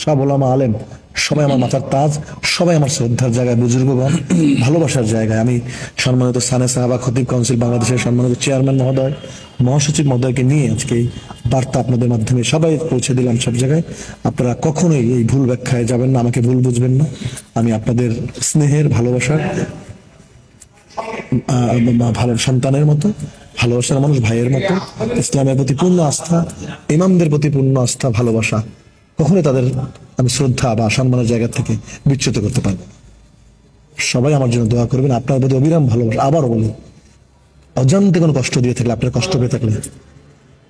সব ওলামা আলেম সবাই আমার মাথার তাজ, সবাই আমার শ্রদ্ধার জায়গায়, বুজুর্গগণ ভালোবাসার জায়গায়। আমি সম্মানিত সানে সাহাবা খতিব কাউন্সিল বাংলাদেশের সম্মানিত চেয়ারম্যান মহোদয়, মহাসচিব মহোদয়কে নিয়ে আজকে এই বার্তা আপনাদের মাধ্যমে সবাই পৌঁছে দিলাম সব জায়গায়। আপনারা কখনোই এই ভুল ব্যাখ্যায় যাবেন না, আমাকে ভুল বুঝবেন না। আমি আপনাদের স্নেহের ভালোবাসার ভালো সন্তানের মতো, ভালোবাসার মানুষ ভাইয়ের মতো, ইসলামের প্রতি পূর্ণ আস্থা, ইমামদের প্রতি পূর্ণ আস্থা ভালোবাসা, কখনোই তাদের আমি শ্রদ্ধা বা সম্মানের জায়গা থেকে বিচ্যুত করতে পারবো না। সবাই আমার জন্য দোয়া করবেন, আপনার প্রতি অবিরাম ভালোবাসা। আবারও বলি, অজান্তে কোনো কষ্ট দিয়ে থাকলে, আপনার কষ্ট পেয়ে থাকলে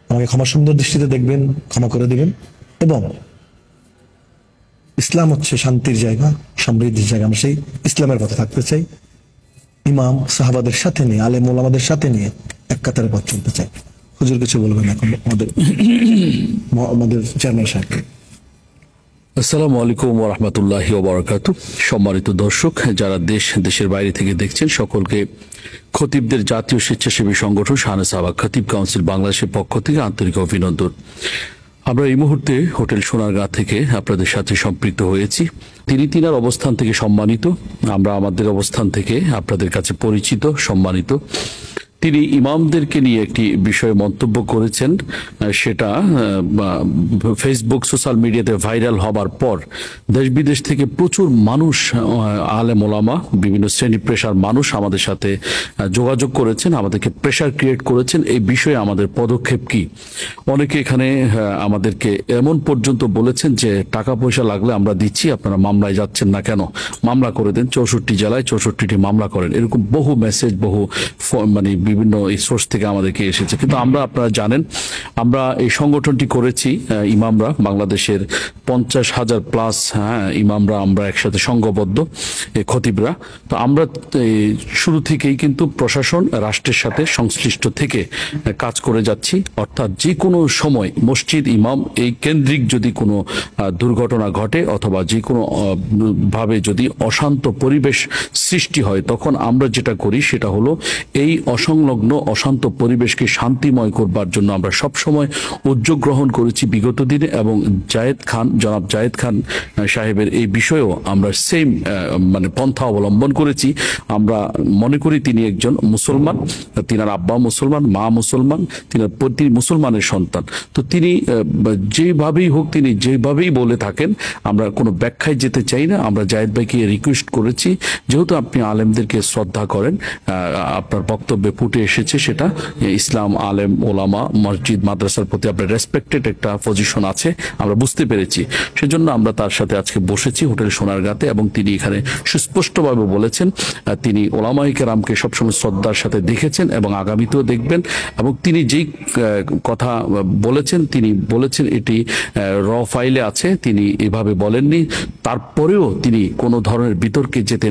আমাকে ক্ষমা সুন্দর দৃষ্টিতে দেখবেন, ক্ষমা করে দিবেন। এবং ইসলাম হচ্ছে শান্তির জায়গা, সমৃদ্ধির জায়গা। আমরা সেই ইসলামের পথে থাকতে চাই, ইমাম সাহাবাদের সাথে নিয়ে, আলেম ওলামাদের সাথে নিয়ে এক কাতারে পথ চলতে চাই। হুজুর কিছু বলবেন এখন আমাদের চেয়ারম্যান সাহেব। আসসালামু আলাইকুম ওয়া রাহমাতুল্লাহি ওয়া বারাকাতুহু। সম্মানিত দর্শক, যারা দেশের বাইরে থেকে দেখছেন, সকলকে খতিবদের জাতীয় স্বেচ্ছাসেবী সংগঠন শাহানে সাহাবা খতিব কাউন্সিল বাংলাদেশের পক্ষ থেকে আন্তরিক অভিনন্দন। আমরা এই মুহূর্তে হোটেল সোনারগাঁ থেকে আপনাদের সাথে সম্পৃক্ত হয়েছি। তিনার অবস্থান থেকে সম্মানিত, আমরা আমাদের অবস্থান থেকে আপনাদের কাছে পরিচিত, সম্মানিত। তিনি ইমামদেরকে নিয়ে একটি বিষয়ে মন্তব্য করেছেন, সেটা ফেসবুক সোশ্যাল মিডিয়াতে ভাইরাল হবার পর দেশ বিদেশ থেকে প্রচুর মানুষ, আলেম ওলামা, বিভিন্ন শ্রেণী পেশার মানুষ আমাদের সাথে যোগাযোগ করেছেন, আমাদেরকে প্রেশার ক্রিয়েট করেছেন এই বিষয়ে আমাদের পদক্ষেপ কি। অনেকে এখানে আমাদেরকে এমন পর্যন্ত বলেছেন যে টাকা পয়সা লাগলে আমরা দিচ্ছি, আপনারা মামলায় যাচ্ছেন না কেন, মামলা করে দেন, 64 জেলায় 64টি মামলা করেন। এরকম বহু মেসেজ, বহু মানে বিভিন্ন সোর্স থেকে আমাদেরকে এসেছে। কিন্তু আমরা, আপনারা জানেন, আমরা এই সংগঠনটি করেছি ইমামরা, বাংলাদেশের 50,000 প্লাস ইমামরা আমরা একসাথে সংঘবদ্ধ, খতিবরা। তো আমরা শুরু থেকেই কিন্তু প্রশাসন, রাষ্ট্রের সাথে সংশ্লিষ্ট থেকে কাজ করে যাচ্ছি। অর্থাৎ যে কোনো সময় মসজিদ, ইমাম এই কেন্দ্রিক যদি কোনো দুর্ঘটনা ঘটে অথবা যে কোনো ভাবে যদি অশান্ত পরিবেশ সৃষ্টি হয়, তখন আমরা যেটা করি সেটা হলো এই অসংলগ্ন অশান্ত পরিবেশকে শান্তিময় করবার জন্য আমরা সবসময় উদ্যোগ গ্রহণ করেছি বিগত দিনে। এবং জনাব জায়েদ খান সাহেবের এই বিষয়েও আমরা সেম মানে পন্থা অবলম্বন করেছি। আমরা মনে করি তিনি একজন মুসলমান, তিনার আব্বা মুসলমান, মা মুসলমান, তিনি মুসলমানের সন্তান। তো তিনি যেভাবেই হোক, তিনি যেভাবেই বলে থাকেন, আমরা কোনো ব্যাখ্যায় যেতে চাই না। আমরা জায়েদ ভাইকে রিকোয়েস্ট করেছি, যেহেতু আপনি আলেমদেরকে শ্রদ্ধা করেন, আপনার বক্তব্যে ফুটে এসেছে সেটা ইসলাম, আলেম ওলামা, মসজিদ মাদ্রাসার প্রতি আপনার রেসপেক্টেড একটা পজিশন আছে, আমরা বুঝতে পেরেছি। সেজন্য আমরা তার সাথে আজকে বসেছি হোটেল সোনারগাঁতে। এবং তিনি এখানে সুস্পষ্টভাবে বলেছেন তিনি ওলামায়ে কেরামকে সবসময় শ্রদ্ধার সাথে দেখেছেন এবং আগামীতেও দেখবেন। এবং তিনি যেই কথা বলেছেন, তিনি বলেছেন এটি ফাইলে আছে, তিনি এভাবে বলেননি। তারপরেও তিনি কোনো ধরনের বিতর্কে যেতে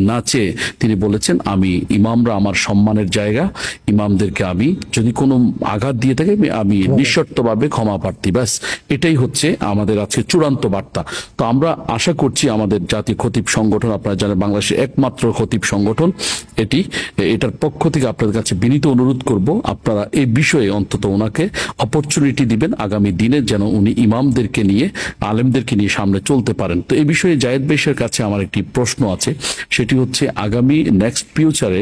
না চেয়ে তিনি বলেছেন, আমি ইমামরা আমার সম্মানের জায়গা, ইমামদেরকে আমি যদি কোনো আঘাত দিয়ে থাকি আমি নিঃশর্তভাবে ক্ষমা প্রার্থী। ব্যাস এটাই হচ্ছে আমাদের আজকে চূড়ান্ত বার্তা। তো আমরা আশা করছি আমাদের জাতীয় খতিব সংগঠন, আপনারা জানেন বাংলাদেশের একমাত্র খতিব সংগঠন এটার পক্ষ থেকে আপনাদের কাছে বিনীত অনুরোধ করব, আপনারা এই বিষয়ে অন্তত ওনাকে অপরচুনিটি দিবেন আগামী দিনে, যেন উনি ইমামদেরকে নিয়ে, আলেমদেরকে নিয়ে সামনে চলতে পারেন। তো এই বিষয়ে জায়েদ ভাইয়ের কাছে আমার একটি প্রশ্ন আছে, সেটি হচ্ছে আগামী নেক্সট ফিউচারে,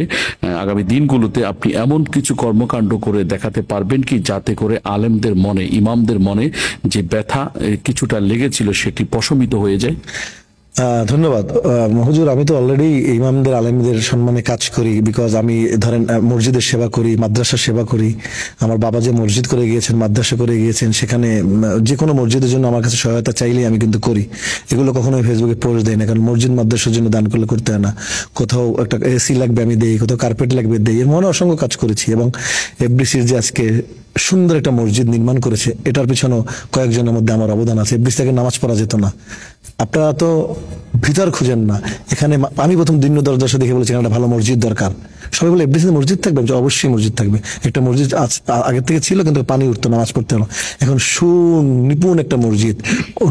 আগামী দিনগুলোতে আপনি এমন কিছু কর্মকাণ্ড করে দেখাতে পারবেন কি, যাতে করে আলেমদের মনে, ইমামদের মনে যে ব্যথা কিছুটা লেগেছিল সেটি প্রশমিত হয়ে যায়? ধন্যবাদ হুজুর। আমি তো অলরেডি ইমামদের আলেমদের সম্মানে কাজ করি, বিকজ আমি ধরেন মসজিদের সেবা করি, মাদ্রাসার সেবা করি। আমার বাবা যে মসজিদ করে গিয়েছেন, মাদ্রাসা করে গিয়েছেন, সেখানে যে কোনো মসজিদের জন্য আমার কাছে সহায়তা চাইলেই আমি কিন্তু করি। এগুলো কখনোই ফেসবুকে পোস্ট দেয় না, কারণ মসজিদ মাদ্রাসার জন্য দান করলে করতে হয় না। কোথাও একটা এসি লাগবে আমি দেই, কোথাও কার্পেট লাগবে দেই, এর মনে অসংখ্য কাজ করেছি। এবং এফডিসির যে আজকে সুন্দর একটা মসজিদ নির্মাণ করেছে, এটার পিছনেও কয়েকজনের মধ্যে আমার অবদান আছে। এফডিসি থেকে নামাজ পড়া যেত না। আপনারা তো ভিতর খুঁজেন না, এখানে আমি প্রথম দিন দরজা দেখে বলেছি একটা ভালো মসজিদ দরকার। সবাই বলে এফডিসিতে মসজিদ থাকবে, যে অবশ্যই মসজিদ থাকবে। একটা মসজিদ আগের থেকে ছিল কিন্তু পানি উঠতো, নামাজ পড়তে হলো। এখন সুনিপুণ একটা মসজিদ,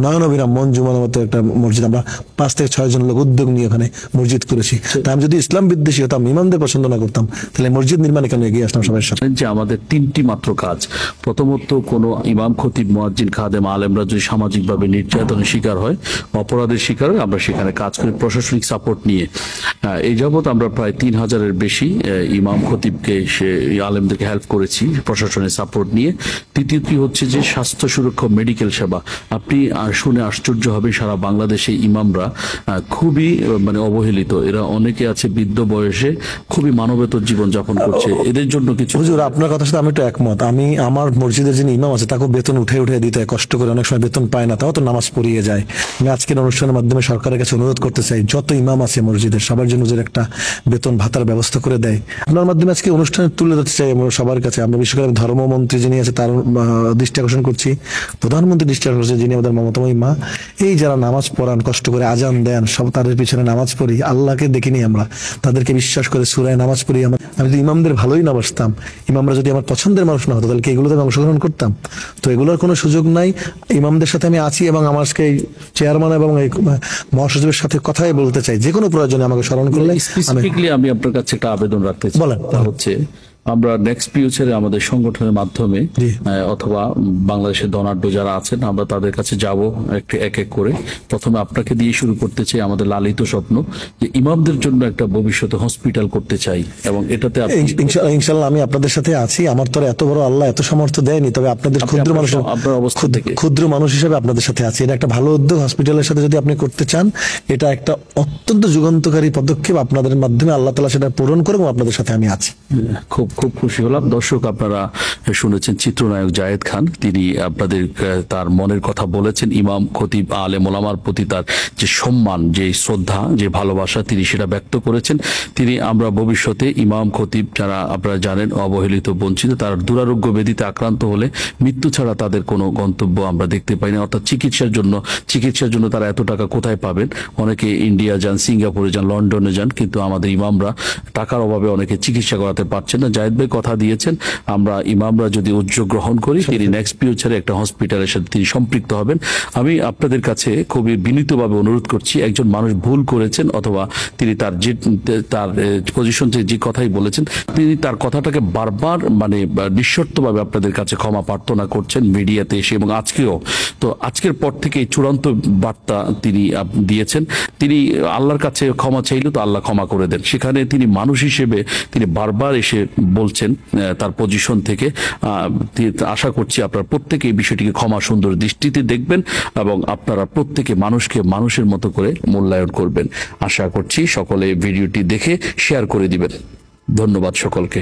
নয়নবিরাম মঞ্জুমার মতো একটা মসজিদ, আমরা 5 থেকে 6 জন লোক উদ্যোগ নিয়ে ওখানে মসজিদ করেছি। তা আমি যদি ইসলাম বিদ্বেষী হতাম, ইমামদের পছন্দ না করতাম, তাহলে মসজিদ নির্মাণে কেন এগিয়ে আসলাম সবার সাথে? যে আমাদের 3টি মাত্র কাজ। প্রথমত, কোনো ইমাম, খতিব, মুয়াজ্জিন, খাদেম, আলেমরা যদি সামাজিকভাবে নির্যাতনের শিকার হয়, অপরাধের শিকার হয়, আমরা সেখানে কাজ করি প্রশাসনিক সাপোর্ট নিয়ে। এই যাবৎ আমরা প্রায় 3000-এর বেশি ইমাম, খতিবকে, আলেমদেরকে হেল্প করেছি প্রশাসনের সাপোর্ট নিয়ে। তৃতীয়টি হচ্ছে যে স্বাস্থ্য সুরক্ষা, মেডিকেল সেবা। আপনি শুনে আশ্চর্য হবে, সারা বাংলাদেশে ইমামরা খুবই অবহেলিত। এরা অনেকে আছে বৃদ্ধ বয়সে খুবই মানবেতর জীবন যাপন করছে, এদের জন্য কিছু। হুজুর, আপনার কথার সাথে আমি একটু একমত। আমি আমার মসজিদের যিনি ইমাম আছে তাকে বেতন উঠে দিতে হয়, কষ্ট করে, অনেক সময় বেতন পায় না, তাও তো নামাজ পড়িয়ে যায়। আমি আজকের অনুষ্ঠানের মাধ্যমে সরকারের কাছে অনুরোধ করতে চাই, যত ইমাম আছে মসজিদের সবার জন্য যে একটা বেতন ভাতার ব্যবস্থা করে দেয়। আপনার মাধ্যমে আজকে অনুষ্ঠানে তুলে ধরতে চাই আমরা সবার কাছে। আমরা বিশেষ করে ধর্মমন্ত্রী যিনি আছে তার দৃষ্টি আকর্ষণ করছি, প্রধানমন্ত্রী দৃষ্টি আকর্ষণ করছি, যিনি আমাদের মমতাময়ী মা। এই যারা নামাজ পড়ান, কষ্ট করে আজান দেন, সব তাদের পিছনে নামাজ পড়ি, আল্লাহকে দেখিনি আমরা, তাদেরকে বিশ্বাস করে সূরায় নামাজ পড়ি। আমি যদি ইমামদের ভালোই না বাসতাম, ইমামরা যদি আমার পছন্দের মানুষ না হতো, তাহলে কি এগুলোতে আমি অংশগ্রহণ করতাম? তো এগুলোর কোনো সুযোগ নাই। ইমামদের সাথে আমি আছি এবং আমার আজকে চেয়ারম্যান এবং এই মহাসচিবের সাথে কথাই বলতে চাই, যে কোনো প্রয়োজনে আমাকে স্মরণ করলে। স্পেসিফিকলি আমি আপনার কাছে একটা আবেদন রাখতে চাই, বলেন। তা হচ্ছে আমরা নেক্সট ফিউচারে আমাদের সংগঠনের মাধ্যমে অথবা বাংলাদেশের ধনাঢ্য যারা আছেন, আমরা তাদের কাছে যাব এক এক করে। প্রথমে আপনাকে দিয়ে শুরু করতে চাই আমাদের লালিত স্বপ্ন যে ইমামদের জন্য একটা ভবিষ্যতে হসপিটাল করতে চাই, এবং এটাতে ইনশাআল্লাহ আমি আপনাদের সাথে আছি। আমার তো এত বড় আল্লাহ এত সামর্থ্য দেয়নি, তবে আপনাদের ক্ষুদ্র মানুষ, আপনার অবস্থা থেকে ক্ষুদ্র মানুষ হিসেবে আপনাদের সাথে আছি। এটা একটা ভালো উদ্যোগ, হসপিটালের সাথে যদি আপনি করতে চান, এটা একটা অত্যন্ত যুগান্তকারী পদক্ষেপ। আপনাদের মাধ্যমে আল্লাহ তাআলা সেটা পূরণ করে, এবং আপনাদের সাথে আমি আছি। খুব খুব খুশি হলাম। দর্শক, আপনারা শুনেছেন চিত্রনায়ক জায়েদ খান, তিনি আপনাদের তার মনের কথা বলেছেন। ইমাম, খতিব, আলেম, ওলামার প্রতি তার যে সম্মান, যে শ্রদ্ধা, যে ভালোবাসা, তিনি সেটা ব্যক্ত করেছেন। আমরা ভবিষ্যতে ইমাম, খতিব যারা আপনারা জানেন অবহেলিত, বঞ্চিত, তারা দুরারোগ্য ব্যাধিতে আক্রান্ত হলে মৃত্যু ছাড়া তাদের কোনো গন্তব্য আমরা দেখতে পাই না। অর্থাৎ চিকিৎসার জন্য তারা এত টাকা কোথায় পাবেন? অনেকে ইন্ডিয়া যান, সিঙ্গাপুরে যান, লন্ডনে যান, কিন্তু আমাদের ইমামরা টাকার অভাবে অনেকে চিকিৎসা করাতে পারছেন না। জায়েদ ভাই কথা দিয়েছেন, আমরা ইমামরা যদি উদ্যোগ গ্রহণ করি, তিনি নেক্সট ফিউচারে একটা হসপিটালের সাথে তিনি সম্পৃক্ত হবেন। আমি আপনাদের কাছে খুবই বিনীতভাবে অনুরোধ করছি, একজন মানুষ ভুল করেছেন অথবা তিনি তার পজিশন থেকে যে কথাই বলেছেন, তিনি তার কথাটাকে বারবার নিঃশর্তভাবে আপনাদের কাছে ক্ষমা প্রার্থনা করছেন মিডিয়াতে এসে, এবং আজকেও। তো আজকের পর থেকে চূড়ান্ত বার্তা তিনি দিয়েছেন, তিনি আল্লাহর কাছে ক্ষমা চাইলেও তো আল্লাহ ক্ষমা করে দেন। সেখানে তিনি মানুষ হিসেবে তিনি বারবার এসে বলছেন তার পজিশন থেকে। আশা করছি আপনারা প্রত্যেকে এই বিষয়টিকে ক্ষমা সুন্দর দৃষ্টিতে দেখবেন, এবং আপনারা প্রত্যেকে মানুষকে মানুষের মতো করে মূল্যায়ন করবেন। আশা করছি সকলে ভিডিওটি দেখে শেয়ার করে দিবেন। ধন্যবাদ সকলকে।